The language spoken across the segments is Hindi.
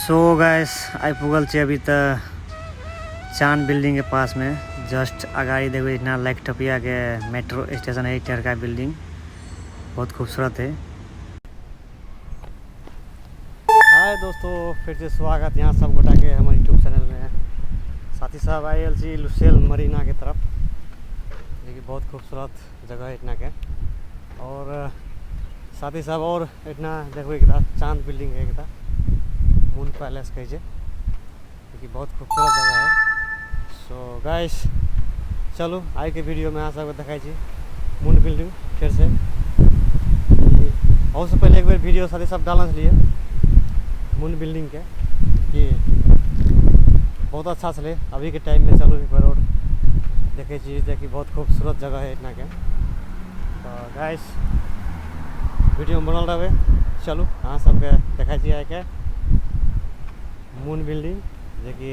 सो गाइस आई पुगल छे अभी तक चांद बिल्डिंग के पास में जस्ट अगाड़ी देखो इतना लाइकटोपिया के मेट्रो स्टेशन है। इटर का बिल्डिंग बहुत खूबसूरत है। हाय दोस्तों, फिर से स्वागत यहाँ सब गोटा के हमारे यूट्यूब चैनल में। साथी साहब आयल छी लुसेल मरीना के तरफ, जो कि बहुत खूबसूरत जगह है इतना के। और साथी साहब और इतना देखो एक चांद बिल्डिंग है, एक मून पैलेस कहे, जो कि बहुत खूबसूरत जगह है। सो गाइस चलो आई के वीडियो में अहाँ सबके देखाई मून बिल्डिंग फिर से। और से पहले एक बार वीडियो साथी सब डालने लिए मून बिल्डिंग के कि बहुत अच्छा चले। अभी के टाइम में चलो एक बार और देखे देखिए बहुत खूबसूरत जगह है इतना के। तो गाइस वीडियो में बनल रहे, चलू अहाँ सबके देखाई आए के मून बिल्डिंग, जो कि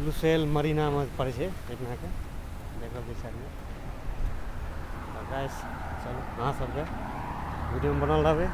लुसेल मरीना में पड़े इतना के देख लो साइड में। तो गाइस चलो अहाँ सबके वीडियो में बनल रहे।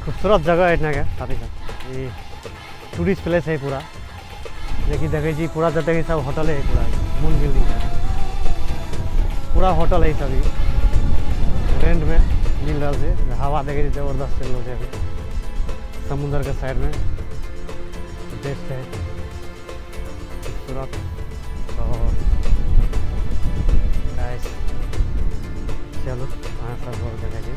खूबसूरत जगह है इतना के साथी साहब। ये टूरिस्ट प्लेस है पूरा, देखिए देखे जी पूरा जब देखिए सब होटल है पूरा मून बिल्डिंग है, पूरा होटल है सभी रेंट में मिल रहा है। हवा देखे जबरदस्त चल रहा है समुद्र के साइड में, बेस्ट है खूबसूरत। और चलो हाँ सब और देखेंगे।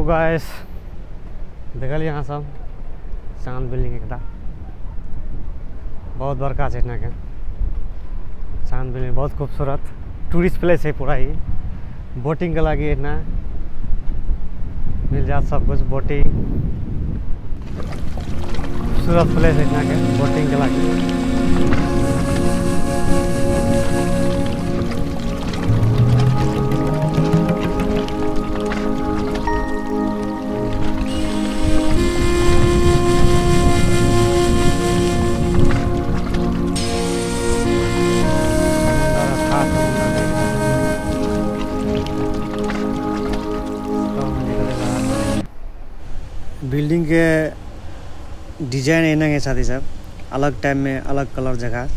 गाइस देखल यहाँ सब चांद बिल्डिंग एक बहुत बड़का है इतना के चांद बिल्डिंग बहुत खूबसूरत टूरिस्ट प्लेस है पूरा। ही बोटिंग के लगी इतना मिल जात सब कुछ। बोटिंग खूबसूरत प्लेस है इतना के बोटिंग के लगी। बिल्डिंग के डिजाइन एना के साथ ही सब अलग टाइम में अलग कलर जगह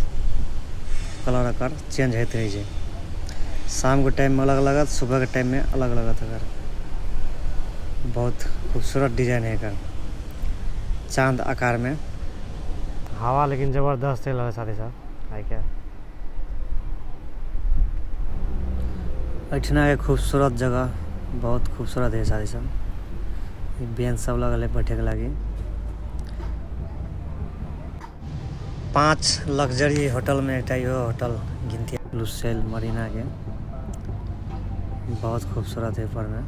कलर अकर चेंज होते रहे छै। शाम के टाइम में अलग लगत, सुबह के टाइम में अलग लगत अगर। बहुत खूबसूरत डिजाइन है एकर, चांद आकार में। हवा लेकिन जबरदस्त चल रहा है साथ ही साथ आई क्या अठना के खूबसूरत जगह, बहुत खूबसूरत है साथ ही साथ। बेंच सब लगल है बैठे के लगी। 5 लग्जरी होटल में एक होटल गिनती लुसेल मरीना के, बहुत खूबसूरत है ऊपर में।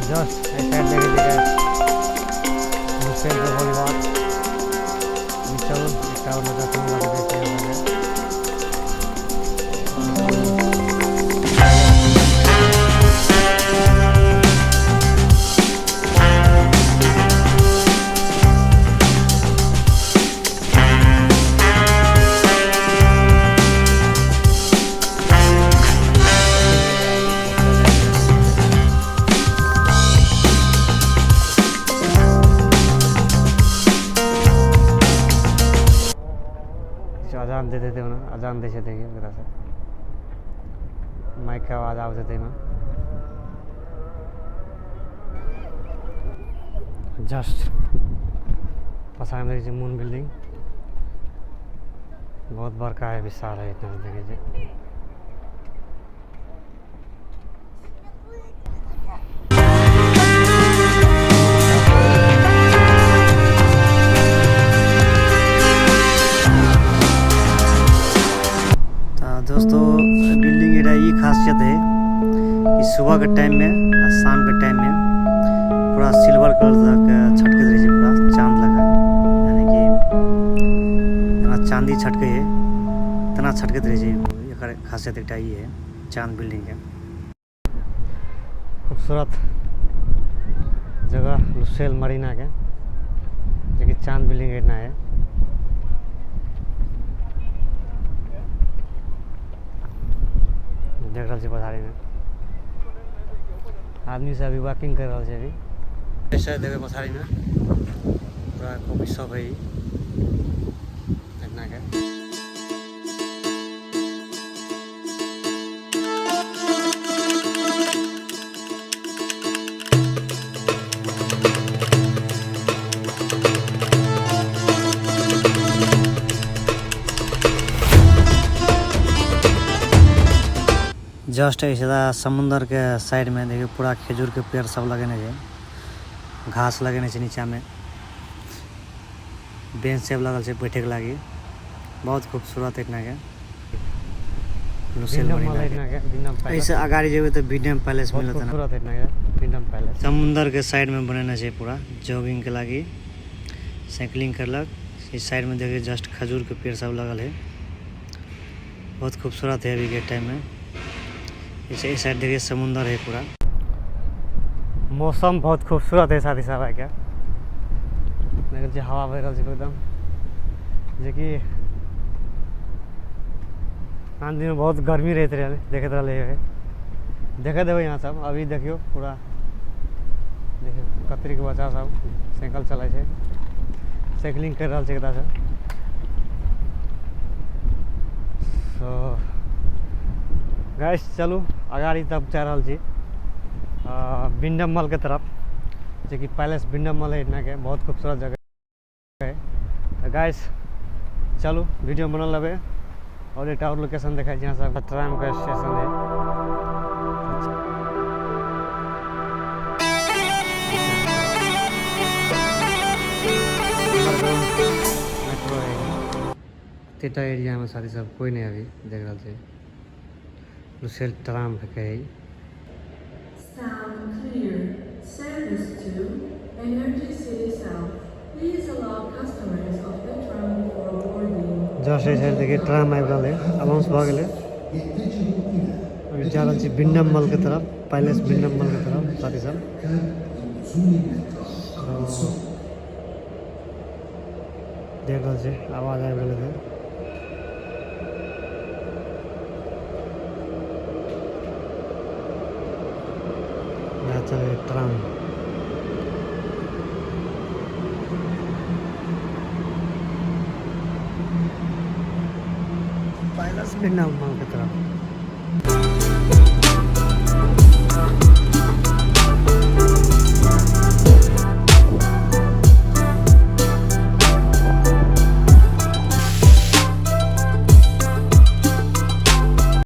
जस्ट ऐसा देखे लुसेल के वॉलीबॉल चलो एक और मजा सुनने देखते हैं। अजान दे देते हो ना, अजान दे देखिए मेरा से माइक का आवाज़ आव देते ना। जस्ट पसार में मून बिल्डिंग बहुत बड़का है, विशाल है इतना देखिए। दोस्तों बिल्डिंग एरा ये खासियत है कि सुबह के टाइम में और शाम के टाइम में पूरा सिल्वर कलर तक छटके रहे पूरा चांद लगा, यानी कि जना चांदी छटके है तना छटके रहे। खासियत एक ये है चांद बिल्डिंग के। खूबसूरत जगह लुसेल मरीना के, जो कि चांद बिल्डिंग एना है। देख रहा पथारी में आदमी से अभी वॉकिंग कर रहा है। अभी ऐसा देखे पथारी में पूरा कॉफी शॉप है इतना के। जस्ट ऐसा समुंदर के साइड में देखिए पूरा खजूर के पेड़ सब लगेने है, घास लगेने से नीचा में बेंच सब लगल है बैठे के लगी। बहुत खूबसूरत इतना के लुसेल मरीना। ऐसे अगाड़ी जेबे तो बीडम पैलेस मिलत है। समुंदर के साइड में बनेना है पूरा जॉगिंग के लगी, साइकिलिंग करलक। इस साइड में देखिए जस्ट खजूर के पेड़ सब लगल है, बहुत खूबसूरत है अभी के टाइम में। इस साइड देखिए समुंदर है पूरा। मौसम बहुत खूबसूरत है साथ ही साथ है क्या जो हवा बह रहा है एकदम, जो कि आन दिन में बहुत गर्मी रहते रहे देखे रहे देखे देवे यहाँ सब। अभी देखियो पूरा देखियो कतरी के बच्चा सब साइकिल चला है, साइकिलिंग कर रहा है एकदम से। तो गाइस चलू अगाड़ी तब जा रहा छी बिंडम मॉल के तरफ, जो कि पैलेस बिंडम मॉल है इतना के, बहुत खूबसूरत जगह है। गाइस चलू वीडियो बनल लगे और एक और लोकेशन देखा जहाँ से ट्राम का स्टेशन है। तेटा एरिया में साथी सब कोई नहीं अभी देख रहा थे लुसेल ट्राम है Sound clear. Service to Energy City South. Please allow customers of the tram for boarding. Just ये साइड देखिए ट्राम आबि रहल है अनाउंस भऽ गेलै अभी जा रहल छी बिंडम मॉल के तरफ पैलेस बिंडम मॉल के तरफ साथी सब देख रहल छी आवाज आबि रहल है चले ट्राम पैलेस बिंडम मॉल के तरफ